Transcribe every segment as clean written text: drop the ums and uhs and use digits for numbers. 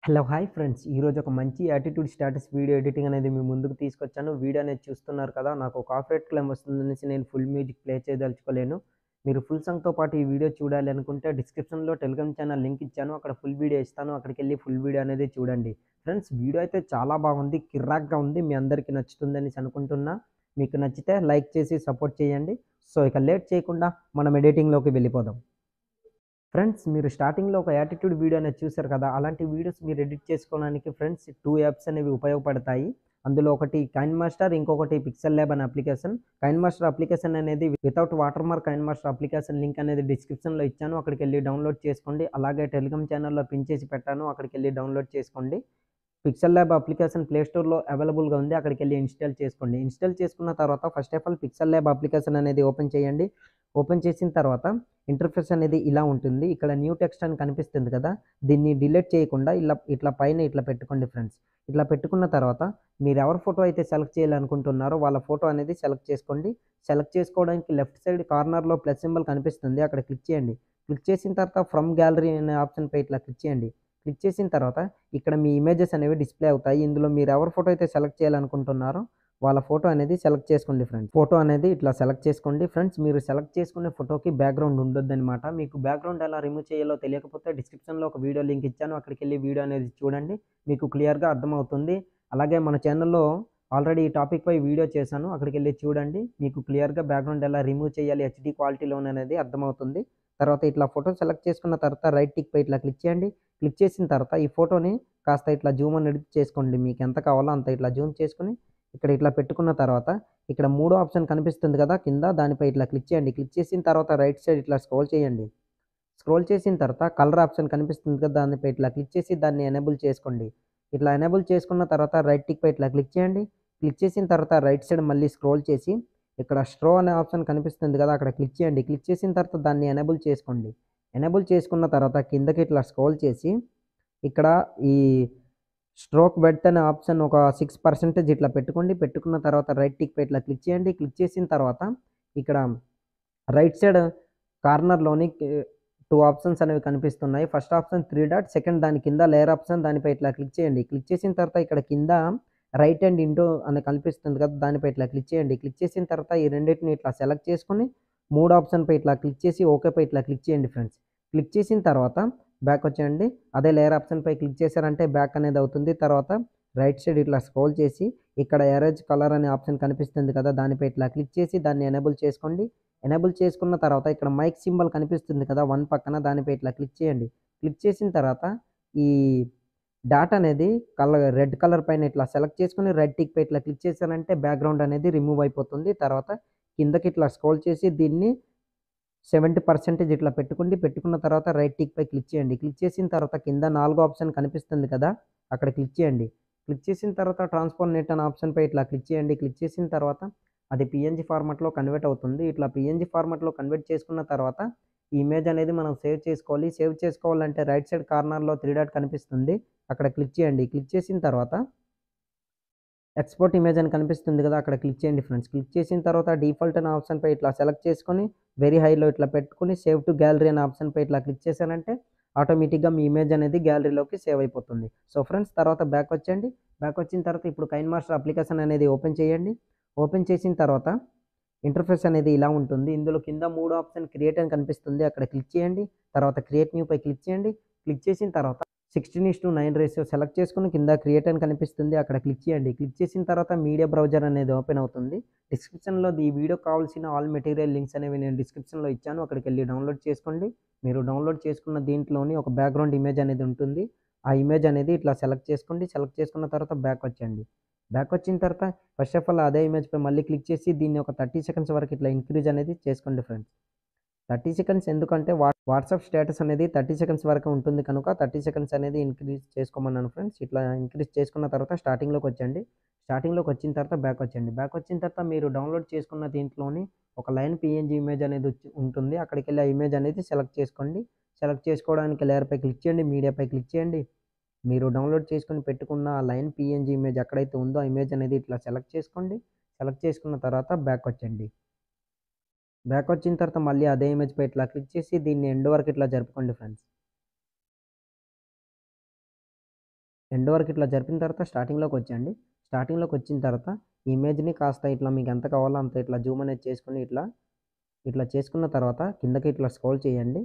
Hello hi friends. ఈరోజు ఒక మంచి యాటిట్యూడ్ స్టేటస్ వీడియో ఎడిటింగ్ అనేది మీ ముందుకు తీసుకొచ్చాను. వీడియో అనేది చూస్తున్నారు కదా! నాకు కాపీరైట్ క్లెయిమ్ వస్తుందనేసి నేను ఫుల్ మ్యూజిక్ ప్లే చేయదలుచుకోలేను. మీరు ఫుల్ సాంగ్‌తో పాటు ఈ వీడియో చూడాలి అనుకుంటే డిస్క్రిప్షన్‌లో టెలిగ్రామ్ ఛానల్ లింక్ ఇచ్చాను. అక్కడ ఫుల్ వీడియో ఇస్తాను. అక్కడికెళ్ళి ఫుల్ వీడియో అనేది చూడండి. ఫ్రెండ్స్ వీడియో అయితే చాలా బాగుంది. కిర్రాక్‌గా ఉంది. మీ అందరికీ నచ్చుతుందనేసి అనుకుంటున్నా. మీకు నచ్చితే లైక్ చేసి సపోర్ట్ చేయండి. సో, ఇక లేట్ చేయకుండా మనం ఎడిటింగ్‌లోకి వెళ్ళిపోదాం. ఫ్రెండ్స్ మీరు స్టార్టింగ్‌లో ఒక యాటిట్యూడ్ వీడియో అనేది చూసారు కదా! అలాంటి వీడియోస్ మీరు ఎడిట్ చేసుకోవడానికి ఫ్రెండ్స్ 2 యాప్స్ అనేవి ఉపయోగపడతాయి. అందులో ఒకటి కైన్ మాస్టర్, ఇంకొకటి పిక్సెల్ ల్యాబ్ అనే అప్లికేషన్. కైన్ మాస్టర్ అప్లికేషన్ అనేది without watermark KineMaster application link అనేది డిస్క్రిప్షన్‌లో ఇచ్చాను. అక్కడికెళ్ళి డౌన్‌లోడ్ చేసుకోండి. అలాగే టెలిగ్రామ్ ఛానెల్‌లో పిన్ చేసి పెట్టాను. అక్కడికెళ్ళి డౌన్‌లోడ్ చేసుకోండి. పిక్సెల్ ల్యాబ్ అప్లికేషన్ ప్లే స్టోర్‌లో అవైలబుల్‌గా ఉంది. అక్కడికెళ్ళి ఇన్‌స్టాల్ చేసుకోండి. ఇన్‌స్టాల్ చేసుకున్న తర్వాత first of all pixel lab application అనేది ఓపెన్ చేయండి. ఓపెన్ చేసిన తర్వాత ఇంటర్ఫేస్ అనేది ఇలా ఉంటుంది. ఇక్కడ న్యూ టెక్స్ట్ అని కనిపిస్తుంది కదా! దీన్ని డిలీట్ చేయకుండా ఇట్లా పైన ఇట్లా పెట్టుకోండి ఫ్రెండ్స్. ఇట్లా పెట్టుకున్న తర్వాత మీరు ఎవరి ఫోటో అయితే సెలెక్ట్ చేయాలనుకుంటున్నారో వాళ్ళ ఫోటో అనేది సెలెక్ట్ చేసుకోండి. సెలెక్ట్ చేసుకోవడానికి లెఫ్ట్ సైడ్ కార్నర్‌లో ప్లస్ సింబల్ కనిపిస్తుంది. అక్కడ క్లిక్ చేయండి. క్లిక్ చేసిన తర్వాత ఫ్రమ్ గ్యాలరీ అనే ఆప్షన్‌పై ఇట్లా క్లిక్ చేయండి. క్లిక్ చేసిన తర్వాత ఇక్కడ మీ ఇమేజెస్ అనేవి డిస్‌ప్లే అవుతాయి. ఇందులో మీరు ఎవరి ఫోటో అయితే సెలెక్ట్ చేయాలనుకుంటున్నారో వాళ్ళ ఫోటో అనేది సెలెక్ట్ చేసుకోండి ఫ్రెండ్స్. ఫోటో అనేది ఇట్లా సెలెక్ట్ చేసుకోండి. ఫ్రెండ్స్ మీరు సెలెక్ట్ చేసుకునే ఫోటోకి బ్యాక్‌గ్రౌండ్ ఉండొద్దనమాట. మీకు బ్యాక్‌గ్రౌండ్ ఎలా రిమూవ్ చేయాలో తెలియకపోతే డిస్క్రిప్షన్‌లో ఒక వీడియో లింక్ ఇచ్చాను. అక్కడికెళ్ళి వీడియో అనేది చూడండి. మీకు క్లియర్‌గా అర్థమవుతుంది. అలాగే మన ఛానెల్‌లో ఆల్రెడీ ఈ టాపిక్‌పై వీడియో చేశాను. అక్కడికెళ్ళి చూడండి. మీకు క్లియర్‌గా బ్యాక్‌గ్రౌండ్ ఎలా రిమూవ్ చేయాలి హెచ్‌డీ క్వాలిటీలోననేది అర్థమవుతుంది. తర్వాత ఇట్లా ఫోటో సెలెక్ట్ చేసుకున్న తర్వాత రైట్ టిక్ పై ఇట్లా క్లిక్ చేయండి. క్లిక్ చేసిన తర్వాత ఈ ఫోటోని కాస్త ఇట్లా జూమ్ అని ఎడిట్ చేసుకోండి. మీకు ఎంత కావాలో అంత ఇట్లా జూమ్ చేసుకొని ఇక్కడ ఇట్లా పెట్టుకున్న తర్వాత ఇక్కడ మూడో ఆప్షన్ కనిపిస్తుంది కదా! కింద దానిపై ఇట్లా క్లిక్ చేయండి. క్లిక్ చేసిన తర్వాత రైట్ సైడ్ ఇట్లా స్క్రోల్ చేయండి. స్క్రోల్ చేసిన తర్వాత కలర్ ఆప్షన్ కనిపిస్తుంది కదా! దానిపై ఇట్లా క్లిక్ చేసి దాన్ని ఎనేబుల్ చేసుకోండి. ఇట్లా ఎనేబుల్ చేసుకున్న తర్వాత రైట్ టిక్ పై ఇట్లా క్లిక్ చేయండి. క్లిక్ చేసిన తర్వాత రైట్ సైడ్ మళ్ళీ స్క్రోల్ చేసి ఇక్కడ స్ట్రో అనే ఆప్షన్ కనిపిస్తుంది కదా! అక్కడ క్లిక్ చేయండి. క్లిక్ చేసిన తర్వాత దాన్ని ఎనేబుల్ చేసుకోండి. ఎనేబుల్ చేసుకున్న తర్వాత కిందకి ఇట్లా స్క్రోల్ చేసి ఇక్కడ ఈ స్ట్రోక్ బెడ్త్ అనే ఆప్షన్ ఒక 6% ఇట్లా పెట్టుకోండి. పెట్టుకున్న తర్వాత రైట్ టిక్ పై ఇట్లా క్లిక్ చేయండి. క్లిక్ చేసిన తర్వాత ఇక్కడ రైట్ సైడ్ కార్నర్‌లోని 2 ఆప్షన్స్ అనేవి కనిపిస్తున్నాయి. ఫస్ట్ ఆప్షన్ 3 డాట్, సెకండ్ దాని కింద లేయర్ ఆప్షన్ దానిపై ఇట్లా క్లిక్ చేయండి. క్లిక్ చేసిన తర్వాత ఇక్కడ కింద రైట్ అండ్ ఇంటూ అని కనిపిస్తుంది కదా! దానిపై ఇట్లా క్లిక్ చేయండి. క్లిక్ చేసిన తర్వాత ఈ రెండిటిని ఇట్లా సెలెక్ట్ చేసుకొని 3 ఆప్షన్‌పై ఇట్లా క్లిక్ చేసి ఓకేపై ఇట్లా క్లిక్ చేయండి ఫ్రెండ్స్. క్లిక్ చేసిన తర్వాత బ్యాక్ వచ్చేయండి. అదే లేయర్ ఆప్షన్‌పై క్లిక్ చేశారంటే బ్యాక్ అనేది అవుతుంది. తర్వాత రైట్ సైడ్ ఇట్లా స్క్రోల్ చేసి ఇక్కడ ఎరేజ్ కలర్ అనే ఆప్షన్ కనిపిస్తుంది కదా! దానిపై ఇట్లా క్లిక్ చేసి దాన్ని ఎనేబుల్ చేసుకోండి. ఎనేబుల్ చేసుకున్న తర్వాత ఇక్కడ మైక్ సింబల్ కనిపిస్తుంది కదా! 1 పక్కన దానిపై ఇట్లా క్లిక్ చేయండి. క్లిక్ చేసిన తర్వాత ఈ డాట్ అనేది రెడ్ కలర్ పైన ఇట్లా సెలెక్ట్ చేసుకొని రెడ్ టిక్ పై ఇట్లా క్లిక్ చేశారంటే బ్యాక్‌గ్రౌండ్ అనేది రిమూవ్ అయిపోతుంది. తర్వాత కిందకి ఇట్లా స్క్రోల్ చేసి దీన్ని 70% ఇట్లా పెట్టుకోండి. పెట్టుకున్న తర్వాత రైట్ టిక్ పై క్లిక్ చేయండి. క్లిక్ చేసిన తర్వాత కింద నాలుగో ఆప్షన్ కనిపిస్తుంది కదా! అక్కడ క్లిక్ చేయండి. క్లిక్ చేసిన తర్వాత ట్రాన్స్ఫార్మ్ నెట్ అనే ఆప్షన్‌పై ఇట్లా క్లిక్ చేయండి. క్లిక్ చేసిన తర్వాత అది పీఎన్‌జీ ఫార్మాట్‌లో కన్వర్ట్ అవుతుంది. ఇట్లా పీఎన్‌జీ ఫార్మాట్‌లో కన్వర్ట్ చేసుకున్న తర్వాత ఈ ఇమేజ్ అనేది మనం సేవ్ చేసుకోవాలి. సేవ్ చేసుకోవాలంటే రైట్ సైడ్ కార్నర్‌లో 3 డాట్ కనిపిస్తుంది. అక్కడ క్లిక్ చేయండి. క్లిక్ చేసిన తర్వాత ఎక్స్‌పోర్ట్ ఇమేజ్ అని కనిపిస్తుంది కదా! అక్కడ క్లిక్ చేయండి ఫ్రెండ్స్. క్లిక్ చేసిన తర్వాత డిఫాల్ట్ అనే ఆప్షన్‌పై ఇట్లా సెలెక్ట్ చేసుకొని వెరీ హైలో ఇట్లా పెట్టుకొని సేవ్ టు గ్యాలరీ అనే ఆప్షన్‌పై ఇట్లా క్లిక్ చేశారంటే ఆటోమేటిక్‌గా మీ ఇమేజ్ అనేది గ్యాలరీలోకి సేవ్ అయిపోతుంది. సో ఫ్రెండ్స్ తర్వాత బ్యాక్ వచ్చేయండి. బ్యాక్ వచ్చిన తర్వాత ఇప్పుడు కైన్ మాస్టర్ అప్లికేషన్ అనేది ఓపెన్ చేయండి. ఓపెన్ చేసిన తర్వాత ఇంటర్ఫేస్ అనేది ఇలా ఉంటుంది. ఇందులో కింద 3 ఆప్షన్ క్రియేట్ అని కనిపిస్తుంది. అక్కడ క్లిక్ చేయండి. తర్వాత క్రియేట్ న్యూ పై క్లిక్ చేయండి. క్లిక్ చేసిన తర్వాత 16:9 రేషియో సెలెక్ట్ చేసుకొని కింద క్రియేట్ అని కనిపిస్తుంది. అక్కడ క్లిక్ చేయండి. క్లిక్ చేసిన తర్వాత మీడియా బ్రౌజర్ అనేది ఓపెన్ అవుతుంది. డిస్క్రిప్షన్‌లో ఈ వీడియోకి కావాల్సిన ఆల్ మెటీరియల్ లింక్స్ అనేవి నేను డిస్క్రిప్షన్‌లో ఇచ్చాను. అక్కడికెళ్ళి డౌన్‌లోడ్ చేసుకోండి. మీరు డౌన్‌లోడ్ చేసుకున్న దీంట్లోని ఒక బ్యాక్‌గ్రౌండ్ ఇమేజ్ అనేది ఉంటుంది. ఆ ఇమేజ్ అనేది ఇట్లా సెలెక్ట్ చేసుకోండి. సెలెక్ట్ చేసుకున్న తర్వాత బ్యాక్ వచ్చేయండి. బ్యాక్ వచ్చిన తర్వాత ఫస్ట్ ఆఫ్ ఆల్ అదే ఇమేజ్‌పై మళ్ళీ క్లిక్ చేసి దీన్ని ఒక 30 సెకండ్స్ వరకు ఇట్లా ఇంక్రీజ్ అనేది చేసుకోండి ఫ్రెండ్స్. 30 సెకండ్స్ ఎందుకంటే వాట్సాప్ స్టేటస్ అనేది 30 సెకండ్స్ వరకు ఉంటుంది కనుక 30 సెకండ్స్ అనేది ఇంక్రీజ్ చేసుకోమన్నాను ఫ్రెండ్స్. ఇట్లా ఇంక్రీజ్ చేసుకున్న తర్వాత స్టార్టింగ్‌లోకి వచ్చేయండి. స్టార్టింగ్‌లోకి వచ్చిన తర్వాత బ్యాక్ వచ్చేయండి. బ్యాక్ వచ్చిన తర్వాత మీరు డౌన్‌లోడ్ చేసుకున్న దీంట్లోని ఒక లైన్ పీఎన్‌జీ ఇమేజ్ అనేది ఉంటుంది. అక్కడికెళ్ళి ఆ ఇమేజ్ అనేది సెలెక్ట్ చేసుకోండి. సెలెక్ట్ చేసుకోవడానికి లేయర్‌పై క్లిక్ చేయండి. మీడియాపై క్లిక్ చేయండి. మీరు డౌన్‌లోడ్ చేసుకొని పెట్టుకున్న ఆ లైన్ పీఎన్‌జీ ఇమేజ్ ఎక్కడైతే ఉందో ఆ ఇమేజ్ అనేది ఇట్లా సెలెక్ట్ చేసుకోండి. సెలెక్ట్ చేసుకున్న తర్వాత బ్యాక్ వచ్చేయండి. బ్యాక్ వచ్చిన తర్వాత మళ్ళీ అదే ఇమేజ్‌పై ఇట్లా క్లిక్ చేసి దీన్ని ఎండ్ వరకు ఇట్లా జరుపుకోండి ఫ్రెండ్స్. ఎండ్ వరకు ఇట్లా జరిపిన తర్వాత స్టార్టింగ్లోకి వచ్చేయండి. స్టార్టింగ్లోకి వచ్చిన తర్వాత ఈ ఇమేజ్ని కాస్త ఇట్లా మీకు ఎంత కావాలో అంత ఇట్లా జూమ్ అనేది చేసుకొని ఇట్లా చేసుకున్న తర్వాత కిందకి ఇట్లా స్క్రోల్ చేయండి.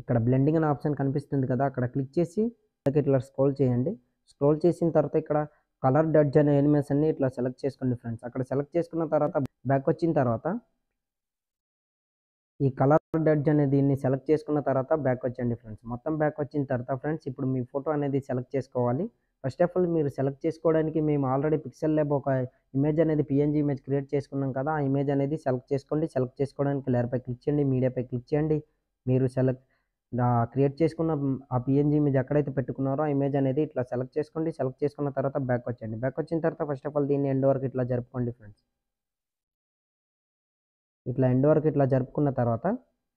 ఇక్కడ బ్లెండింగ్ అనే ఆప్షన్ కనిపిస్తుంది కదా, అక్కడ క్లిక్ చేసి కిందకి ఇట్లా స్క్రోల్ చేయండి. స్క్రోల్ చేసిన తర్వాత ఇక్కడ కలర్ డడ్జ్ అనే యానిమేషన్ని ఇట్లా సెలెక్ట్ చేసుకోండి ఫ్రెండ్స్. అక్కడ సెలెక్ట్ చేసుకున్న తర్వాత బ్యాక్ వచ్చిన తర్వాత ఈ కలర్ డడ్జ్ అనే దీన్ని సెలెక్ట్ చేసుకున్న తర్వాత బ్యాక్ వచ్చేయండి ఫ్రెండ్స్. మొత్తం బ్యాక్ వచ్చిన తర్వాత ఫ్రెండ్స్ ఇప్పుడు మీ ఫోటో అనేది సెలెక్ట్ చేసుకోవాలి. ఫస్ట్ ఆఫ్ ఆల్ మీరు సెలెక్ట్ చేసుకోవడానికి మేము ఆల్రెడీ పిక్సెల్ ల్యాబ్ ఒక ఇమేజ్ అనేది పీఎన్జీ ఇమేజ్ క్రియేట్ చేసుకున్నాం కదా, ఆ ఇమేజ్ అనేది సెలెక్ట్ చేసుకోండి. సెలెక్ట్ చేసుకోవడానికి లేయర్పై క్లిక్ చేయండి, మీడియాపై క్లిక్ చేయండి. మీరు క్రియేట్ చేసుకున్న ఆ పీఎన్జీ ఇమేజ్ ఎక్కడైతే పెట్టుకున్నారో ఆ ఇమేజ్ అనేది ఇట్లా సెలెక్ట్ చేసుకోండి. సెలెక్ట్ చేసుకున్న తర్వాత బ్యాక్ వచ్చేయండి. బ్యాక్ వచ్చిన తర్వాత ఫస్ట్ ఆఫ్ ఆల్ దీన్ని ఎండ్ వరకు ఇట్లా జరుపుకోండి ఫ్రెండ్స్. ఇట్లా ఎండ్ వరకు ఇట్లా జరుపుకున్న తర్వాత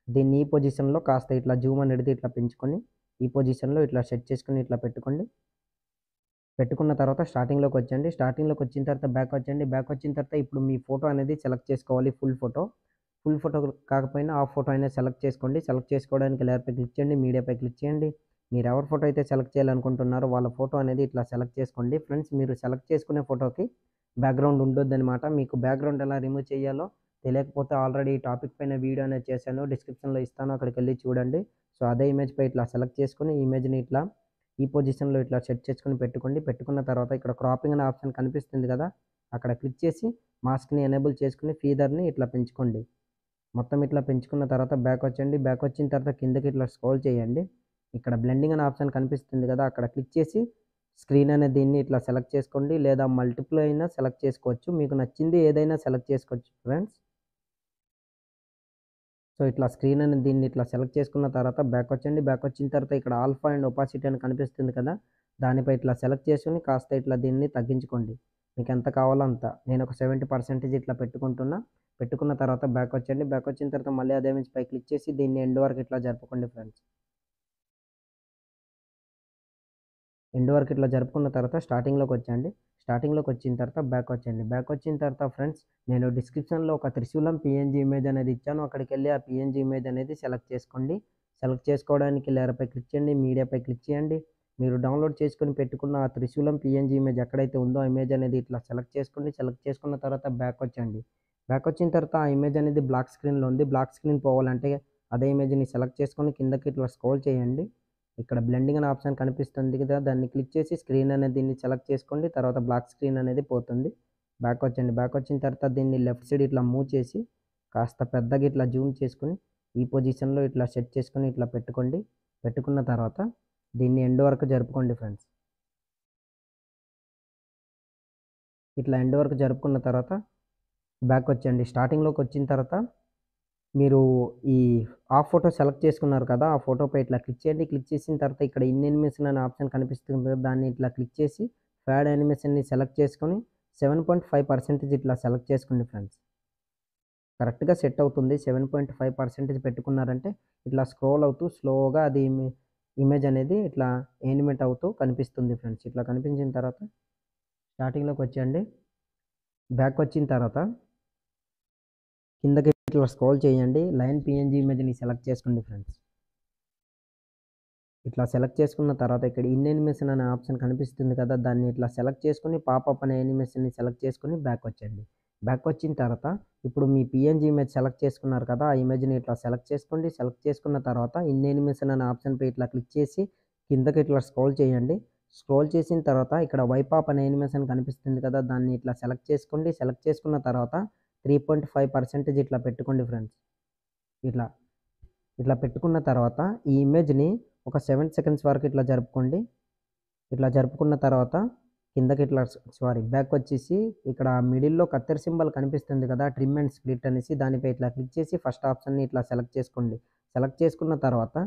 దీన్ని ఈ పొజిషన్లో కాస్త ఇట్లా జూమ్ అనేది ఇట్లా పెంచుకొని ఈ పొజిషన్లో ఇట్లా సెట్ చేసుకొని ఇట్లా పెట్టుకోండి. పెట్టుకున్న తర్వాత స్టార్టింగ్లోకి వచ్చేయండి. స్టార్టింగ్లోకి వచ్చిన తర్వాత బ్యాక్ వచ్చేయండి. బ్యాక్ వచ్చిన తర్వాత ఇప్పుడు మీ ఫోటో అనేది సెలెక్ట్ చేసుకోవాలి. ఫుల్ ఫోటో కాకపోయినా హాఫ్ ఫోటో అనేది సెలెక్ట్ చేసుకోండి. సెలెక్ట్ చేసుకోవడానికి లేయర్పై క్లిక్ చేయండి, మీడియాపై క్లిక్ చేయండి. మీరు ఎవరి ఫోటో అయితే సెలెక్ట్ చేయాలనుకుంటున్నారో వాళ్ళ ఫోటో అనేది ఇట్లా సెలెక్ట్ చేసుకోండి. ఫ్రెండ్స్ మీరు సెలెక్ట్ చేసుకునే ఫోటోకి బ్యాక్గ్రౌండ్ ఉండొద్దనమాట. మీకు బ్యాక్గ్రౌండ్ ఎలా రిమూవ్ చేయాలో తెలియకపోతే ఆల్రెడీ ఈ టాపిక్ పైన వీడియో అనేది చేశాను, డిస్క్రిప్షన్లో ఇస్తాను, అక్కడికి వెళ్ళి చూడండి. సో అదే ఇమేజ్పై ఇట్లా సెలెక్ట్ చేసుకొని ఈ ఇమేజ్ని ఇట్లా ఈ పొజిషన్లో ఇట్లా సెట్ చేసుకొని పెట్టుకోండి. పెట్టుకున్న తర్వాత ఇక్కడ క్రాపింగ్ అనే ఆప్షన్ కనిపిస్తుంది కదా, అక్కడ క్లిక్ చేసి మాస్క్ని ఎనేబుల్ చేసుకుని ఫీదర్ని ఇట్లా పెంచుకోండి. మొత్తం ఇట్లా పెంచుకున్న తర్వాత బ్యాక్ వచ్చేయండి. బ్యాక్ వచ్చిన తర్వాత కిందకి ఇట్లా స్క్రోల్ చేయండి. ఇక్కడ బ్లెండింగ్ అనే ఆప్షన్ కనిపిస్తుంది కదా, అక్కడ క్లిక్ చేసి స్క్రీన్ అనే దీన్ని ఇట్లా సెలెక్ట్ చేసుకోండి, లేదా మల్టిపుల్ అయినా సెలెక్ట్ చేసుకోవచ్చు. మీకు నచ్చింది ఏదైనా సెలెక్ట్ చేసుకోవచ్చు ఫ్రెండ్స్. సో ఇట్లా స్క్రీన్ అనేది దీన్ని ఇట్లా సెలెక్ట్ చేసుకున్న తర్వాత బ్యాక్ వచ్చేయండి. బ్యాక్ వచ్చిన తర్వాత ఇక్కడ ఆల్ఫా అండ్ ఒపాసిటీ అని కనిపిస్తుంది కదా, దానిపై ఇట్లా సెలెక్ట్ చేసుకుని కాస్త ఇట్లా దీన్ని తగ్గించుకోండి. మీకు ఎంత కావాలో అంత. నేను ఒక 70% ఇట్లా పెట్టుకుంటున్నా. పెట్టుకున్న తర్వాత బ్యాక్ వచ్చేయండి. బ్యాక్ వచ్చిన తర్వాత మళ్ళీ అదే ఇమేజ్ పై క్లిక్ చేసి దీన్ని ఎండ్ వరకు ఇట్లా జరుపుకోండి ఫ్రెండ్స్. ఎండ్ వరకు ఇట్లా జరుపుకున్న తర్వాత స్టార్టింగ్లోకి వచ్చేయండి. స్టార్టింగ్లోకి వచ్చిన తర్వాత బ్యాక్ వచ్చేయండి. బ్యాక్ వచ్చిన తర్వాత ఫ్రెండ్స్ నేను డిస్క్రిప్షన్లో ఒక త్రిశూలం పీఎన్జీ ఇమేజ్ అనేది ఇచ్చాను, అక్కడికి వెళ్ళి ఆ పీఎన్జీ ఇమేజ్ అనేది సెలెక్ట్ చేసుకోండి. సెలెక్ట్ చేసుకోవడానికి లేయర్పై క్లిక్ చేయండి, మీడియాపై క్లిక్ చేయండి. మీరు డౌన్లోడ్ చేసుకొని పెట్టుకున్న ఆ త్రిశూలం పీఎన్జీ ఇమేజ్ ఎక్కడైతే ఉందో ఆ ఇమేజ్ అనేది ఇట్లా సెలెక్ట్ చేసుకోండి. సెలెక్ట్ చేసుకున్న తర్వాత బ్యాక్ వచ్చేయండి. బ్యాక్ వచ్చిన తర్వాత ఆ ఇమేజ్ అనేది బ్లాక్ స్క్రీన్లో ఉంది. బ్లాక్ స్క్రీన్ పోవాలంటే అదే ఇమేజ్ని సెలెక్ట్ చేసుకొని కిందకి ఇట్లా స్క్రోల్ చేయండి. ఇక్కడ బ్లెండింగ్ అనే ఆప్షన్ కనిపిస్తుంది కదా, దాన్ని క్లిక్ చేసి స్క్రీన్ అనేది దీన్ని సెలెక్ట్ చేసుకోండి. తర్వాత బ్లాక్ స్క్రీన్ అనేది పోతుంది. బ్యాక్ వచ్చండి. బ్యాక్ వచ్చిన తర్వాత దీన్ని లెఫ్ట్ సైడ్ ఇట్లా మూవ్ చేసి కాస్త పెద్దగా ఇట్లా జూమ్ చేసుకుని ఈ పొజిషన్లో ఇట్లా సెట్ చేసుకొని ఇట్లా పెట్టుకోండి. పెట్టుకున్న తర్వాత దీన్ని ఎండ్ వరకు జరుపుకోండి ఫ్రెండ్స్. ఇట్లా ఎండ్ వరకు జరుపుకున్న తర్వాత బ్యాక్ వచ్చేయండి. స్టార్టింగ్లోకి వచ్చిన తర్వాత మీరు ఈ హాఫ్ ఫోటో సెలెక్ట్ చేసుకున్నారు కదా, ఆ ఫోటోపై ఇట్లా క్లిక్ చేయండి. క్లిక్ చేసిన తర్వాత ఇక్కడ ఇన్ యానిమేషన్ అనే ఆప్షన్ కనిపిస్తుంది కదా, దాన్ని ఇట్లా క్లిక్ చేసి ఫ్యాడ్ యానిమేషన్ని సెలెక్ట్ చేసుకొని 7.5% ఇట్లా సెలెక్ట్ చేసుకోండి ఫ్రెండ్స్. కరెక్ట్గా సెట్ అవుతుంది. 7.5% పెట్టుకున్నారంటే ఇట్లా స్క్రోల్ అవుతూ స్లోగా అది ఇమేజ్ అనేది ఇట్లా యానిమేట్ అవుతూ కనిపిస్తుంది ఫ్రెండ్స్. ఇట్లా కనిపించిన తర్వాత స్టార్టింగ్లోకి వచ్చేయండి. బ్యాక్ వచ్చిన తర్వాత కిందకి ఇట్లా స్క్రోల్ చేయండి. లైన్ పీఎన్జీ ఇమేజ్ని సెలెక్ట్ చేసుకోండి ఫ్రెండ్స్. ఇట్లా సెలెక్ట్ చేసుకున్న తర్వాత ఇక్కడ ఇన్ యానిమేషన్ అనే ఆప్షన్ కనిపిస్తుంది కదా, దాన్ని ఇట్లా సెలెక్ట్ చేసుకుని పాపప్ అనే యానిమేషన్ని సెలెక్ట్ చేసుకుని బ్యాక్ వచ్చేయండి. బ్యాక్ వచ్చిన తర్వాత ఇప్పుడు మీ పీఎన్జీ ఇమేజ్ సెలెక్ట్ చేసుకున్నారు కదా, ఆ ఇమేజ్ని ఇట్లా సెలెక్ట్ చేసుకోండి. సెలెక్ట్ చేసుకున్న తర్వాత ఇన్ యానిమేషన్ అనే ఆప్షన్పై ఇట్లా క్లిక్ చేసి కిందకి ఇట్లా స్క్రోల్ చేయండి. స్క్రోల్ చేసిన తర్వాత ఇక్కడ వైపాప్ అనే యానిమేషన్ కనిపిస్తుంది కదా, దాన్ని ఇట్లా సెలెక్ట్ చేసుకోండి. సెలెక్ట్ చేసుకున్న తర్వాత 3.5% ఇట్లా పెట్టుకోండి ఫ్రెండ్స్. ఇట్లా పెట్టుకున్న తర్వాత ఈ ఇమేజ్ని ఒక 7 సెకండ్స్ వరకు ఇట్లా జరుపుకోండి. ఇట్లా జరుపుకున్న తర్వాత కిందకి ఇట్లా బ్యాక్ వచ్చేసి ఇక్కడ మిడిల్లో కత్తెర సింబల్ కనిపిస్తుంది కదా, ట్రిమ్ అండ్ స్ప్లిట్ అనేసి, దానిపై ఇట్లా క్లిక్ చేసి ఫస్ట్ ఆప్షన్ని ఇట్లా సెలెక్ట్ చేసుకోండి. సెలెక్ట్ చేసుకున్న తర్వాత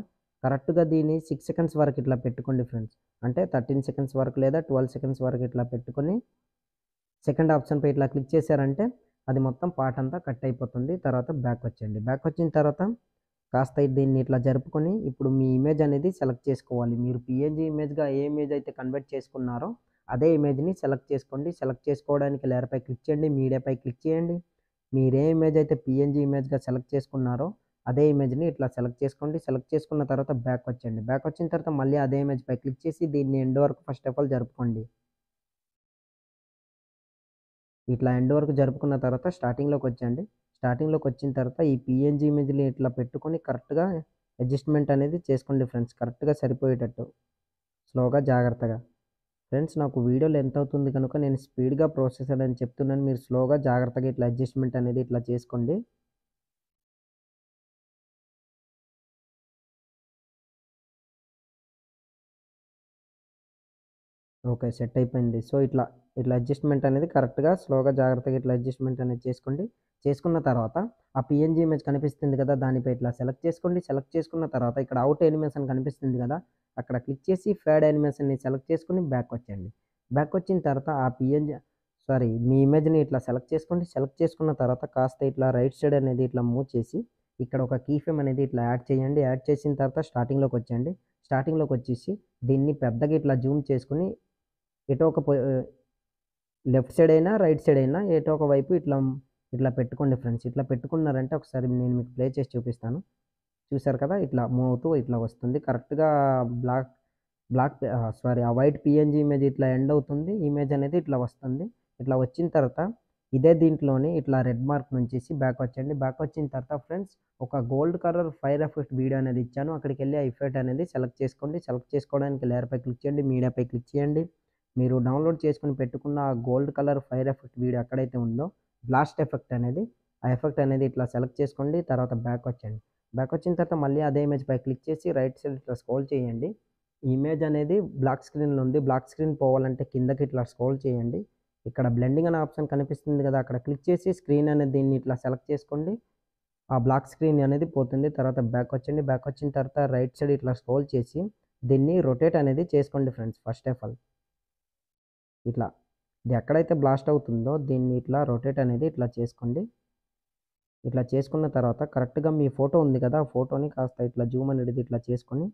కరెక్ట్గా దీన్ని 6 సెకండ్స్ వరకు ఇట్లా పెట్టుకోండి ఫ్రెండ్స్. అంటే 13 సెకండ్స్ వరకు లేదా 12 సెకండ్స్ వరకు ఇట్లా పెట్టుకొని సెకండ్ ఆప్షన్పై ఇట్లా క్లిక్ చేశారంటే అది మొత్తం పార్ట్ అంతా కట్ అయిపోతుంది. తర్వాత బ్యాక్ వచ్చేయండి. బ్యాక్ వచ్చిన తర్వాత కాస్త దీన్ని ఇట్లా జరుపుకొని ఇప్పుడు మీ ఇమేజ్ అనేది సెలెక్ట్ చేసుకోవాలి. మీరు పీఎన్జీ ఇమేజ్గా ఏ ఇమేజ్ అయితే కన్వర్ట్ చేసుకున్నారో అదే ఇమేజ్ని సెలెక్ట్ చేసుకోండి. సెలెక్ట్ చేసుకోవడానికి లేయర్పై క్లిక్ చేయండి, మీడియాపై క్లిక్ చేయండి. మీరు ఏ ఇమేజ్ అయితే పీఎన్జీ ఇమేజ్గా సెలెక్ట్ చేసుకున్నారో అదే ఇమేజ్‌ని ఇట్లా సెలెక్ట్ చేసుకోండి. సెలెక్ట్ చేసుకున్న తర్వాత బ్యాక్ వచ్చేయండి. బ్యాక్ వచ్చిన తర్వాత మళ్ళీ అదే ఇమేజ్‌పై క్లిక్ చేసి దీన్ని ఎండ్ వరకు ఫస్ట్ ఆఫ్ ఆల్ జరుపుకోండి. ఇట్లా ఎండ్ వరకు జరుపుకున్న తర్వాత స్టార్టింగ్‌లోకొచ్చేయండి. స్టార్టింగ్‌లోకొచ్చిన తర్వాత ఈ పీఎన్‌జీ ఇమేజ్‌ని ఇట్లా పెట్టుకొని కరెక్ట్‌గా అడ్జస్ట్‌మెంట్ అనేది చేసుకోండి ఫ్రెండ్స్. కరెక్ట్‌గా సరిపోయేటట్టు. స్లోగా, జాగ్రత్తగా. ఫ్రెండ్స్ నాకు వీడియో లెంత్ అవుతుంది కనుక నేను స్పీడ్‌గా ప్రాసెసర్ అని చెప్తున్నాను. మీరు స్లోగా, జాగ్రత్తగా ఇట్లా అడ్జస్ట్‌మెంట్ అనేది ఇట్లా చేసుకోండి. ఓకే. సెట్ అయిపోయింది. సో, ఇట్లా అడ్జస్ట్‌మెంట్ అనేది కరెక్ట్‌గా స్లోగా, జాగ్రత్తగా ఇట్లా అడ్జస్ట్‌మెంట్ అనేది చేసుకోండి. చేసుకున్న తర్వాత ఆ పీఎన్‌జీ ఇమేజ్ కనిపిస్తుంది కదా! దానిపై ఇట్లా సెలెక్ట్ చేసుకోండి. సెలెక్ట్ చేసుకున్న తర్వాత ఇక్కడ ఔట్ యానిమేషన్ కనిపిస్తుంది కదా! అక్కడ క్లిక్ చేసి ఫేడ్ యానిమేషన్‌ని సెలెక్ట్ చేసుకొని బ్యాక్ వచ్చేయండి. బ్యాక్ వచ్చిన తర్వాత ఆ మీ ఇమేజ్‌ని ఇట్లా సెలెక్ట్ చేసుకోండి. సెలెక్ట్ చేసుకున్న తర్వాత కాస్త ఇట్లా రైట్ సైడ్ అనేది ఇట్లా మూవ్ చేసి ఇక్కడ ఒక కీ ఫ్రేమ్ అనేది ఇట్లా యాడ్ చేయండి. యాడ్ చేసిన తర్వాత స్టార్టింగ్‌లోకొచ్చేయండి. స్టార్టింగ్‌లోకొచ్చేసి దీన్ని పెద్దగా ఇట్లా జూమ్ చేసుకొని ఎటో ఒక లెఫ్ట్ సైడ్ అయినా, రైట్ సైడ్ అయినా ఎటో ఒక వైపు ఇట్లా పెట్టుకోండి ఫ్రెండ్స్. ఇట్లా పెట్టుకున్నారంటే ఒకసారి నేను మీకు ప్లే చేసి చూపిస్తాను. చూసారు కదా! ఇట్లా మూవ్ అవుతూ ఇట్లా వస్తుంది. కరెక్ట్‌గా బ్లాక్ ఆ వైట్ పీఎన్‌జీ ఇమేజ్ ఇట్లా ఎండ్ అవుతుంది. ఇమేజ్ అనేది ఇట్లా వస్తుంది. ఇట్లా వచ్చిన తర్వాత ఇదే దీంట్లోనే ఇట్లా రెడ్ మార్క్ నుంచేసి బ్యాక్ వచ్చేయండి. బ్యాక్ వచ్చిన తర్వాత ఫ్రెండ్స్ ఒక gold colour fire effect video అనేది ఇచ్చాను. అక్కడికెళ్ళి ఆ ఎఫెక్ట్ అనేది సెలెక్ట్ చేసుకోండి. సెలెక్ట్ చేసుకోవడానికి లేయర్‌పై క్లిక్ చేయండి. మీడియాపై క్లిక్ చేయండి. మీరు డౌన్‌లోడ్ చేసుకొని పెట్టుకున్న ఆ gold colour fire effect video ఎక్కడైతే ఉందో బ్లాస్ట్ ఎఫెక్ట్ అనేది, ఆ ఎఫెక్ట్ అనేది ఇట్లా సెలెక్ట్ చేసుకోండి. తర్వాత బ్యాక్ వచ్చేయండి. బ్యాక్ వచ్చిన తర్వాత మళ్ళీ అదే ఇమేజ్‌పై క్లిక్ చేసి రైట్ సైడ్ ఇట్లా స్క్రోల్ చేయండి. ఈ ఇమేజ్ అనేది బ్లాక్ స్క్రీన్‌లో ఉంది. బ్లాక్ స్క్రీన్ పోవాలంటే కిందకి ఇట్లా స్క్రోల్ చేయండి. ఇక్కడ బ్లెండింగ్ అనే ఆప్షన్ కనిపిస్తుంది కదా! అక్కడ క్లిక్ చేసి స్క్రీన్ అనేది దీన్ని ఇట్లా సెలెక్ట్ చేసుకోండి. ఆ బ్లాక్ స్క్రీన్ అనేది పోతుంది. తర్వాత బ్యాక్ వచ్చేయండి. బ్యాక్ వచ్చిన తర్వాత రైట్ సైడ్ ఇట్లా స్క్రోల్ చేసి దీన్ని రొటేట్ అనేది చేసుకోండి ఫ్రెండ్స్ ఫస్ట్ ఆఫ్ ఆల్. ఇట్లా. ఇది ఎక్కడైతే బ్లాస్ట్ అవుతుందో దీన్ని ఇట్లా రొటేట్ అనేది ఇట్లా చేసుకోండి. ఇట్లా చేసుకున్న తర్వాత కరెక్ట్‌గా మీ ఫోటో ఉంది కదా! ఆ ఫోటోని కాస్త ఇట్లా జూమ్ అనేది ఇట్లా చేసుకొని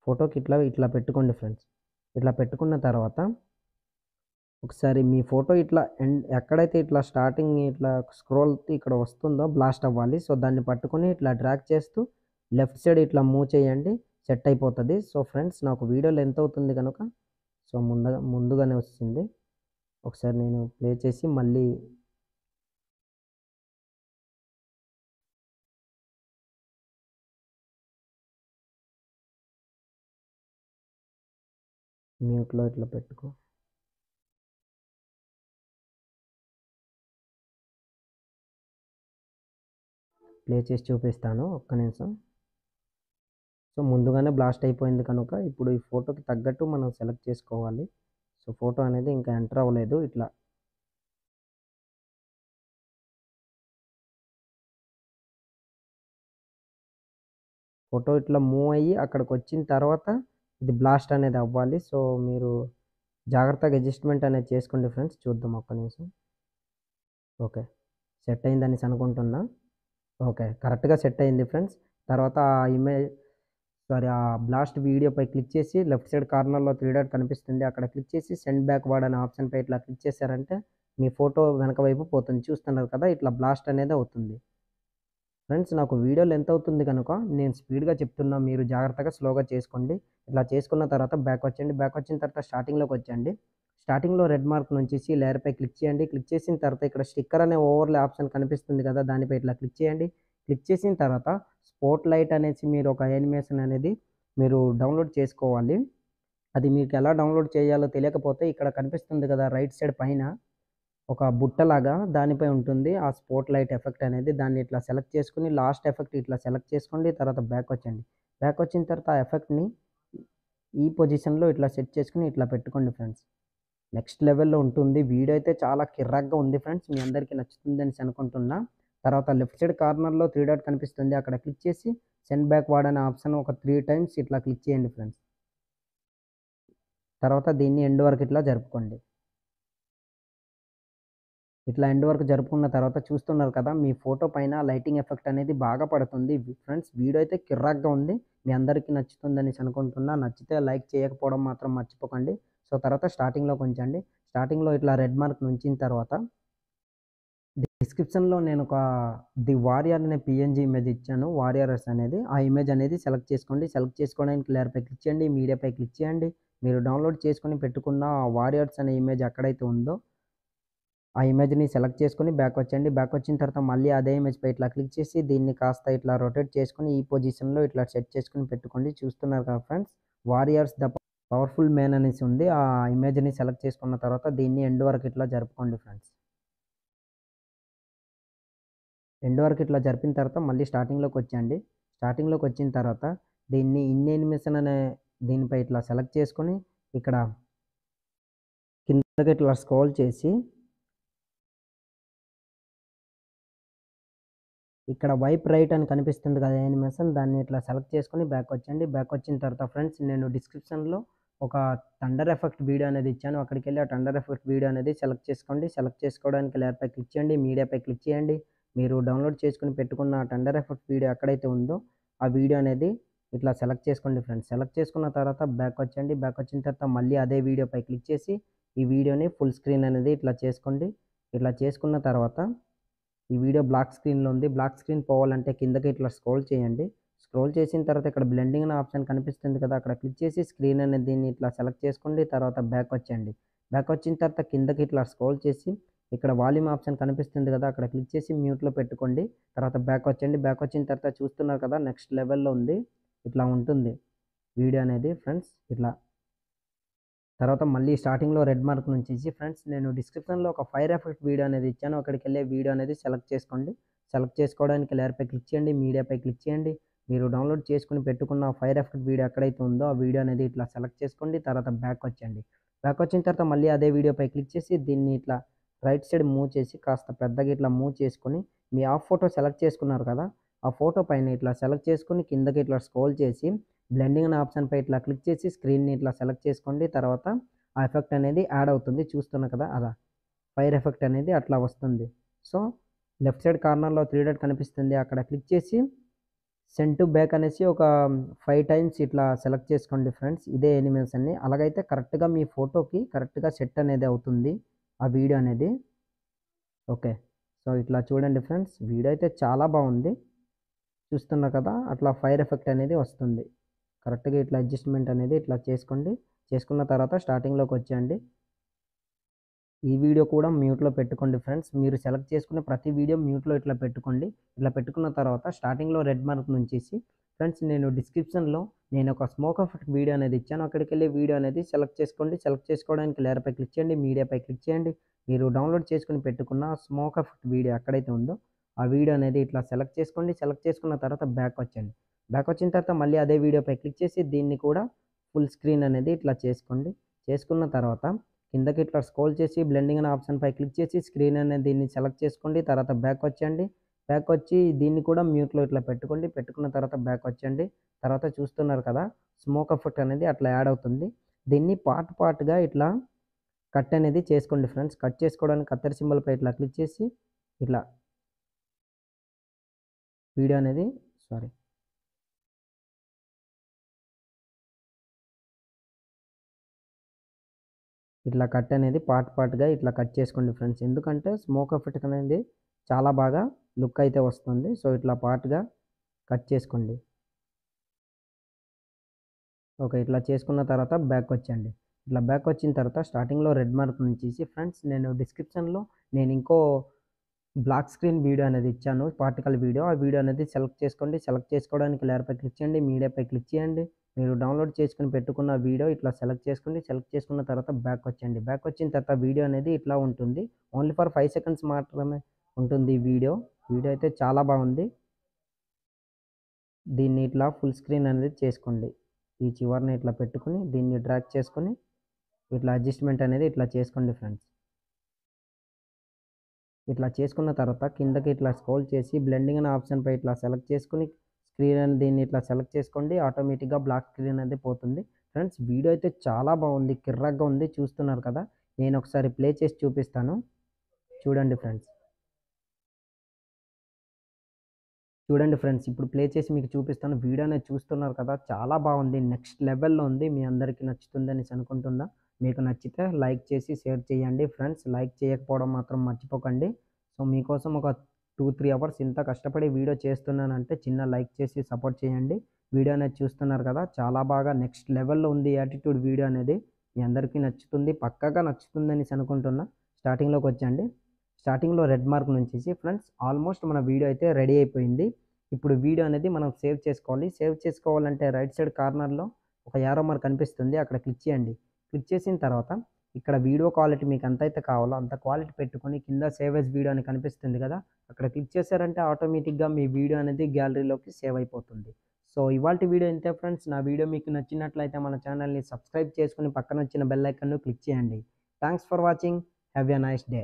ఫోటోకి ఇట్లా పెట్టుకోండి ఫ్రెండ్స్. ఇట్లా పెట్టుకున్న తర్వాత ఒకసారి మీ ఫోటో ఇట్లా ఎక్కడైతే ఇట్లా స్టార్టింగ్ ఇట్లా స్క్రోల్ ఇక్కడ వస్తుందో బ్లాస్ట్ అవ్వాలి. సో, దాన్ని పట్టుకొని ఇట్లా డ్రాగ్ చేస్తూ లెఫ్ట్ సైడ్ ఇట్లా మూవ్ చేయండి. సెట్ అయిపోతది. సో, ఫ్రెండ్స్ నాకు వీడియో లెంత్ అవుతుంది గనుక సో, ముందుగానే వచ్చింది. ఒకసారి నేను ప్లే చేసి మళ్ళీ మ్యూట్‌లో ఇట్లా పెట్టుకో. ప్లే చేసి చూపిస్తాను. ఒక్క నిమిషం. సో, ముందుగానే బ్లాస్ట్ అయిపోయింది కనుక ఇప్పుడు ఈ ఫోటోకి తగ్గట్టు మనం సెలెక్ట్ చేసుకోవాలి. సో, ఫోటో అనేది ఇంకా ఎంటర్ అవ్వలేదు. ఫోటో ఇట్లా మూవ్ అయ్యి అక్కడికొచ్చిన తర్వాత ఇది బ్లాస్ట్ అనేది అవ్వాలి. సో, మీరు జాగ్రత్తగా అడ్జస్ట్‌మెంట్ అనేది చేసుకోండి ఫ్రెండ్స్. చూద్దాం ఒక్క నిమిషం. ఓకే. సెట్ అయిందనేసి అనుకుంటున్నా. ఓకే. కరెక్ట్‌గా సెట్ అయింది ఫ్రెండ్స్. తర్వాత ఆ ఆ బ్లాస్ట్ వీడియోపై క్లిక్ చేసి లెఫ్ట్ సైడ్ కార్నర్‌లో 3 డాట్ కనిపిస్తుంది. అక్కడ క్లిక్ చేసి సెండ్ బ్యాక్‌వర్డ్ అనే ఆప్షన్‌పై ఇట్లా క్లిక్ చేశారంటే మీ ఫోటో వెనక వైపు పోతుంది. చూస్తున్నారు కదా! ఇట్లా బ్లాస్ట్ అనేది అవుతుంది. ఫ్రెండ్స్ నాకు వీడియో లెంత్ అవుతుంది కనుక నేను స్పీడ్‌గా చెప్తున్నా. మీరు జాగ్రత్తగా స్లోగా చేసుకోండి. ఇట్లా చేసుకున్న తర్వాత బ్యాక్ వచ్చేయండి. బ్యాక్ వచ్చిన తర్వాత స్టార్టింగ్‌లోకొచ్చేయండి. స్టార్టింగ్‌లో రెడ్ మార్క్ నుంచేసి లేయర్‌పై క్లిక్ చేయండి. క్లిక్ చేసిన తర్వాత ఇక్కడ స్టిక్కర్ అనే ఓవర్‌లే ఆప్షన్ కనిపిస్తుంది కదా! దానిపై ఇట్లా క్లిక్ చేయండి. క్లిక్ చేసిన తర్వాత స్పాట్ లైట్ అనేసి మీరు ఒక యానిమేషన్ అనేది మీరు డౌన్‌లోడ్ చేసుకోవాలి. అది మీకు ఎలా డౌన్‌లోడ్ చేయాలో తెలియకపోతే ఇక్కడ కనిపిస్తుంది కదా! రైట్ సైడ్ పైన ఒక బుట్టలాగా దానిపై ఉంటుంది. ఆ స్పాట్ లైట్ ఎఫెక్ట్ అనేది. దాన్ని ఇట్లా సెలెక్ట్ చేసుకొని లాస్ట్ ఎఫెక్ట్ ఇట్లా సెలెక్ట్ చేసుకోండి. తర్వాత బ్యాక్ వచ్చేయండి. బ్యాక్ వచ్చిన తర్వాత ఆ ఎఫెక్ట్‌ని ఈ పొజిషన్‌లో ఇట్లా సెట్ చేసుకొని ఇట్లా పెట్టుకోండి ఫ్రెండ్స్. నెక్స్ట్ లెవెల్‌లో ఉంటుంది. వీడియో అయితే చాలా కిర్రాక్‌గా ఉంది ఫ్రెండ్స్. మీ అందరికీ నచ్చుతుందనేసి అనుకుంటున్నా. తర్వాత లెఫ్ట్ సైడ్ కార్నర్‌లో 3 డాట్ కనిపిస్తుంది. అక్కడ క్లిక్ చేసి సెండ్ బ్యాక్‌వర్డ్ అనే ఆప్షన్ ఒక 3 టైమ్స్ ఇట్లా క్లిక్ చేయండి ఫ్రెండ్స్. తర్వాత దీన్ని ఎండ్ వరకు ఇట్లా జరుపుకోండి. ఇట్లా ఎండ్ వరకు జరుపుకున్న తర్వాత చూస్తున్నారు కదా! మీ ఫోటో పైన లైటింగ్ ఎఫెక్ట్ అనేది బాగా పడుతుంది. ఫ్రెండ్స్ వీడియో అయితే కిర్రాక్‌గా ఉంది. మీ అందరికీ నచ్చుతుందనేసి అనుకుంటున్నా. నచ్చితే లైక్ చేయకపోవడం మాత్రం మర్చిపోకండి. సో, తర్వాత స్టార్టింగ్‌లోకి ఉంచండి. స్టార్టింగ్‌లో ఇట్లా రెడ్ మార్క్ ఉంచిన తర్వాత డిస్క్రిప్షన్‌లో నేనొక 'ది వారియర్' అనే పీఎన్‌జీ ఇమేజ్ ఇచ్చాను. 'వారియరర్స్' అనేది. ఆ ఇమేజ్ అనేది సెలెక్ట్ చేసుకోండి. సెలెక్ట్ చేసుకోవడానికి లేయర్‌పై క్లిక్ చేయండి. మీడియాపై క్లిక్ చేయండి. మీరు డౌన్‌లోడ్ చేసుకొని పెట్టుకున్న 'వారియర్స్' అనే ఇమేజ్ ఎక్కడైతే ఉందో, ఆ ఇమేజ్‌ని సెలెక్ట్ చేసుకొని బ్యాక్ వచ్చేయండి. బ్యాక్ వచ్చిన తర్వాత మళ్ళీ అదే ఇమేజ్‌పై ఇట్లా క్లిక్ చేసి దీన్ని కాస్త ఇట్లా రొటేట్ చేసుకొని ఈ పొజిషన్‌లో ఇట్లా సెట్ చేసుకొని పెట్టుకోండి. చూస్తున్నారు కదా friends. 'Warriors the powerful man' అనేసి ఉంది. ఆ ఇమేజ్‌ని సెలెక్ట్ చేసుకున్న తర్వాత దీన్ని ఎండ్ వరకు ఇట్లా జరుపుకోండి ఫ్రెండ్స్. ఎండ్ వరకు ఇట్లా జరిపిన తర్వాత మళ్ళీ స్టార్టింగ్‌లోకొచ్చేయండి. స్టార్టింగ్‌లోకొచ్చిన తర్వాత దీన్ని ఇన్ యానిమేషన్ అనే దీనిపై ఇట్లా సెలెక్ట్ చేసుకొని ఇక్కడ కిందకి ఇట్లా స్క్రోల్ చేసి ఇక్కడ వైప్ రైట్ అని కనిపిస్తుంది కదా యానిమేషన్, దాన్ని ఇట్లా సెలెక్ట్ చేసుకొని బ్యాక్ వచ్చేయండి. బ్యాక్ వచ్చిన తర్వాత ఫ్రెండ్స్ నేను డిస్క్రిప్షన్‌లో ఒక థండర్ ఎఫెక్ట్ వీడియో అనేది ఇచ్చాను. అక్కడికెళ్ళి ఆ థండర్ ఎఫెక్ట్ వీడియో అనేది సెలెక్ట్ చేసుకోండి. సెలెక్ట్ చేసుకోవడానికి లేయర్‌పై క్లిక్ చేయండి. మీడియాపై క్లిక్ చేయండి. మీరు డౌన్‌లోడ్ చేసుకొని పెట్టుకున్న థండర్ ఎఫెక్ట్ వీడియో ఎక్కడైతే ఉందో ఆ వీడియో అనేది ఇట్లా సెలెక్ట్ చేసుకోండి ఫ్రెండ్స్. సెలెక్ట్ చేసుకున్న తర్వాత బ్యాక్ వచ్చేయండి. బ్యాక్ వచ్చిన తర్వాత మళ్ళీ అదే వీడియోపై క్లిక్ చేసి ఈ వీడియోని ఫుల్ స్క్రీన్ అనేది ఇట్లా చేసుకోండి. ఇట్లా చేసుకున్న తర్వాత ఈ వీడియో బ్లాక్ స్క్రీన్‌లో ఉంది. బ్లాక్ స్క్రీన్ పోవాలంటే కిందకి ఇట్లా స్క్రోల్ చేయండి. స్క్రోల్ చేసిన తర్వాత ఇక్కడ బ్లెండింగ్ అనే ఆప్షన్ కనిపిస్తుంది కదా! అక్కడ క్లిక్ చేసి స్క్రీన్ అనేది దీన్ని ఇట్లా సెలెక్ట్ చేసుకోండి. తర్వాత బ్యాక్ వచ్చేయండి. బ్యాక్ వచ్చిన తర్వాత కిందకి ఇట్లా స్క్రోల్ చేసి ఇక్కడ వాల్యూమ్ ఆప్షన్ కనిపిస్తుంది కదా! అక్కడ క్లిక్ చేసి మ్యూట్‌లో పెట్టుకోండి. తర్వాత బ్యాక్ వచ్చేయండి. బ్యాక్ వచ్చిన తర్వాత చూస్తున్నారు కదా! నెక్స్ట్ లెవెల్‌లో ఉంది. ఇట్లా ఉంటుంది వీడియో అనేది ఫ్రెండ్స్. ఇట్లా తర్వాత మళ్ళీ స్టార్టింగ్‌లో రెడ్ మార్క్ నుంచేసి ఫ్రెండ్స్ నేను డిస్క్రిప్షన్‌లో ఒక ఫైర్ ఎఫెక్ట్ వీడియో అనేది ఇచ్చాను. అక్కడికెళ్ళే వీడియో అనేది సెలెక్ట్ చేసుకోండి. సెలెక్ట్ చేసుకోవడానికి లేయర్‌పై క్లిక్ చేయండి. మీడియాపై క్లిక్ చేయండి. మీరు డౌన్‌లోడ్ చేసుకొని పెట్టుకున్న ఫైర్ ఎఫెక్ట్ వీడియో ఎక్కడైతే ఉందో ఆ వీడియో అనేది ఇట్లా సెలెక్ట్ చేసుకోండి. తర్వాత బ్యాక్ వచ్చేయండి. బ్యాక్ వచ్చిన తర్వాత మళ్ళీ అదే వీడియోపై క్లిక్ చేసి దీన్ని ఇట్లా రైట్ సైడ్ మూవ్ చేసి కాస్త పెద్దగా ఇట్లా మూవ్ చేసుకొని మీ హాఫ్ ఫోటో సెలెక్ట్ చేసుకున్నారు కదా! ఆ ఫోటో పైన ఇట్లా సెలెక్ట్ చేసుకొని కిందకి ఇట్లా స్క్రోల్ చేసి బ్లెండింగ్ అనే ఆప్షన్‌పై ఇట్లా క్లిక్ చేసి స్క్రీన్‌ని ఇట్లా సెలెక్ట్ చేసుకోండి. తర్వాత ఆ ఎఫెక్ట్ అనేది యాడ్ అవుతుంది. చూస్తున్నారు కదా! అలా ఫైర్ ఎఫెక్ట్ అనేది అట్లా వస్తుంది. సో, లెఫ్ట్ సైడ్ కార్నర్‌లో 3 డాట్ కనిపిస్తుంది. అక్కడ క్లిక్ చేసి సెండ్ టు బ్యాక్ అనేసి ఒక 5 టైమ్స్ ఇట్లా సెలెక్ట్ చేసుకోండి ఫ్రెండ్స్. ఇదే యానిమేషన్‌ని. అలాగైతే కరెక్ట్‌గా మీ ఫోటోకి కరెక్ట్‌గా సెట్ అనేది అవుతుంది. ఆ వీడియో అనేది. ఓకే. సో, ఇట్లా చూడండి ఫ్రెండ్స్. వీడియో అయితే చాలా బావుంది. చూస్తున్నారు కదా! అట్లా ఫైర్ ఎఫెక్ట్ అనేది వస్తుంది. కరెక్ట్‌గా ఇట్లా అడ్జస్ట్‌మెంట్ అనేది ఇట్లా చేసుకోండి. చేసుకున్న తర్వాత స్టార్టింగ్‌లోకొచ్చేయండి. ఈ వీడియో కూడా మ్యూట్‌లో పెట్టుకోండి ఫ్రెండ్స్. మీరు సెలెక్ట్ చేసుకున్న ప్రతి వీడియో మ్యూట్‌లో ఇట్లా పెట్టుకోండి. ఇట్లా పెట్టుకున్న తర్వాత స్టార్టింగ్‌లో రెడ్ మార్క్ నుంచేసి ఫ్రెండ్స్ నేను డిస్క్రిప్షన్‌లో నేనొక స్మోక్ ఎఫెక్ట్ వీడియో అనేది ఇచ్చాను. అక్కడికెళ్ళి వీడియో అనేది సెలెక్ట్ చేసుకోండి. సెలెక్ట్ చేసుకోవడానికి లేయర్‌పై క్లిక్ చేయండి. మీడియాపై క్లిక్ చేయండి. మీరు డౌన్‌లోడ్ చేసుకొని పెట్టుకున్న స్మోక్ ఎఫెక్ట్ వీడియో ఎక్కడైతే ఉందో ఆ వీడియో అనేది ఇట్లా సెలెక్ట్ చేసుకోండి. సెలెక్ట్ చేసుకున్న తర్వాత బ్యాక్ వచ్చేయండి. బ్యాక్ వచ్చిన తర్వాత మళ్ళీ అదే వీడియోపై క్లిక్ చేసి దీన్ని కూడా ఫుల్ స్క్రీన్ అనేది ఇట్లా చేసుకోండి. చేసుకున్న తర్వాత కిందకి ఇట్లా స్క్రోల్ చేసి బ్లెండింగ్ అనే ఆప్షన్‌పై క్లిక్ చేసి స్క్రీన్ అనేది దీన్ని సెలెక్ట్ చేసుకోండి. తర్వాత బ్యాక్ వచ్చేయండి. బ్యాక్ వచ్చి దీన్ని కూడా మ్యూట్‌లో ఇట్లా పెట్టుకోండి. పెట్టుకున్న తర్వాత బ్యాక్ వచ్చేయండి. తర్వాత చూస్తున్నారు కదా! స్మోక్ ఎఫెక్ట్ అనేది అట్లా యాడ్ అవుతుంది. దీన్ని పార్ట్ పార్ట్‌గా ఇట్లా కట్ అనేది చేసుకోండి ఫ్రెండ్స్. కట్ చేసుకోవడానికి కత్తెర సింబల్‌పై ఇట్లా క్లిక్ చేసి ఇట్లా వీడియో అనేది సారీ ఇట్లా కట్ అనేది పార్ట్ పార్ట్‌గా ఇట్లా కట్ చేసుకోండి ఫ్రెండ్స్. ఎందుకంటే స్మోక్ ఎఫెక్ట్ అనేది చాలా బాగా లుక్ అయితే వస్తుంది. సో, ఇట్లా పార్ట్‌గా కట్ చేసుకోండి. ఓకే. ఇట్లా చేసుకున్న తర్వాత బ్యాక్ వచ్చేయండి. ఇట్లా బ్యాక్ వచ్చిన తర్వాత స్టార్టింగ్‌లో రెడ్ మార్క్ నుంచేసి ఫ్రెండ్స్ నేను డిస్క్రిప్షన్‌లో నేను ఇంకో బ్లాక్ స్క్రీన్ వీడియో అనేది ఇచ్చాను. Particle video. ఆ వీడియో అనేది సెలెక్ట్ చేసుకోండి. సెలెక్ట్ చేసుకోవడానికి లేయర్‌పై క్లిక్ చేయండి. మీడియాపై క్లిక్ చేయండి. మీరు డౌన్‌లోడ్ చేసుకొని పెట్టుకున్న వీడియో ఇట్లా సెలెక్ట్ చేసుకోండి. సెలెక్ట్ చేసుకున్న తర్వాత బ్యాక్ వచ్చేయండి. బ్యాక్ వచ్చిన తర్వాత వీడియో అనేది ఇట్లా ఉంటుంది. ఓన్లీ ఫర్ 5 సెకండ్స్ మాత్రమే ఉంటుంది ఈ వీడియో. వీడియో అయితే చాలా బాగుంది. దీన్ని ఇట్లా ఫుల్ స్క్రీన్ అనేది చేసుకోండి. ఈ చివరన ఇట్లా పెట్టుకొని దీన్ని డ్రాగ్ చేసుకొని ఇట్లా అడ్జస్ట్‌మెంట్ అనేది ఇట్లా చేసుకోండి ఫ్రెండ్స్. ఇట్లా చేసుకున్న తర్వాత కిందకి ఇట్లా స్క్రోల్ చేసి బ్లెండింగ్ అనే ఆప్షన్‌పై ఇట్లా సెలెక్ట్ చేసుకొని స్క్రీన్ అని దీన్ని ఇట్లా సెలెక్ట్ చేసుకోండి. ఆటోమేటిక్‌గా బ్లాక్ స్క్రీన్ అనేది పోతుంది. ఫ్రెండ్స్ వీడియో అయితే చాలా బాగుంది. కిర్రగా ఉంది. చూస్తున్నారు కదా! నేను ఒకసారి ప్లే చేసి చూపిస్తాను. చూడండి ఫ్రెండ్స్. చూడండి ఫ్రెండ్స్. ఇప్పుడు ప్లే చేసి మీకు చూపిస్తాను. వీడియో అనేది చూస్తున్నారు కదా! చాలా బాగుంది. నెక్స్ట్ లెవెల్‌లో ఉంది. మీ అందరికీ నచ్చుతుందనేసి అనుకుంటున్నా. మీకు నచ్చితే లైక్ చేసి షేర్ చేయండి ఫ్రెండ్స్. లైక్ చేయకపోవడం మాత్రం మర్చిపోకండి. సో మీకోసం ఒక 2-3 అవర్స్ ఇంత కష్టపడి వీడియో చేస్తున్నానంటే చిన్న లైక్ చేసి సపోర్ట్ చేయండి. వీడియో అనేది చూస్తున్నారు కదా! చాలా బాగా నెక్స్ట్ లెవెల్‌లో ఉంది యాటిట్యూడ్ వీడియో అనేది. మీ అందరికీ నచ్చుతుంది. పక్కాగా నచ్చుతుందనేసి అనుకుంటున్నా. స్టార్టింగ్‌లోకొచ్చండి. స్టార్టింగ్‌లో రెడ్ మార్క్ నుంచేసి ఫ్రెండ్స్ ఆల్మోస్ట్ మన వీడియో అయితే రెడీ అయిపోయింది. ఇప్పుడు వీడియో అనేది మనం సేవ్ చేసుకోవాలి. సేవ్ చేసుకోవాలంటే రైట్ సైడ్ కార్నర్‌లో ఒక యారో మార్క్ కనిపిస్తుంది. అక్కడ క్లిక్ చేయండి. క్లిక్ చేసిన తర్వాత ఇక్కడ వీడియో క్వాలిటీ మీకు ఎంతైతే కావాలో అంత క్వాలిటీ పెట్టుకొని కింద సేవ్ యాస్ వీడియో అని కనిపిస్తుంది కదా! అక్కడ క్లిక్ చేశారంటే ఆటోమేటిక్‌గా మీ వీడియో అనేది గ్యాలరీలోకి సేవ్ అయిపోతుంది. సో ఇవాల్టి వీడియో ఇంతే ఫ్రెండ్స్. నా వీడియో మీకు నచ్చినట్లయితే మన ఛానల్‌ని సబ్స్క్రైబ్ చేసుకొని పక్కన వచ్చిన బెల్ ఐకాన్‌ను క్లిక్ చేయండి. Thanks for watching. Have a nice day.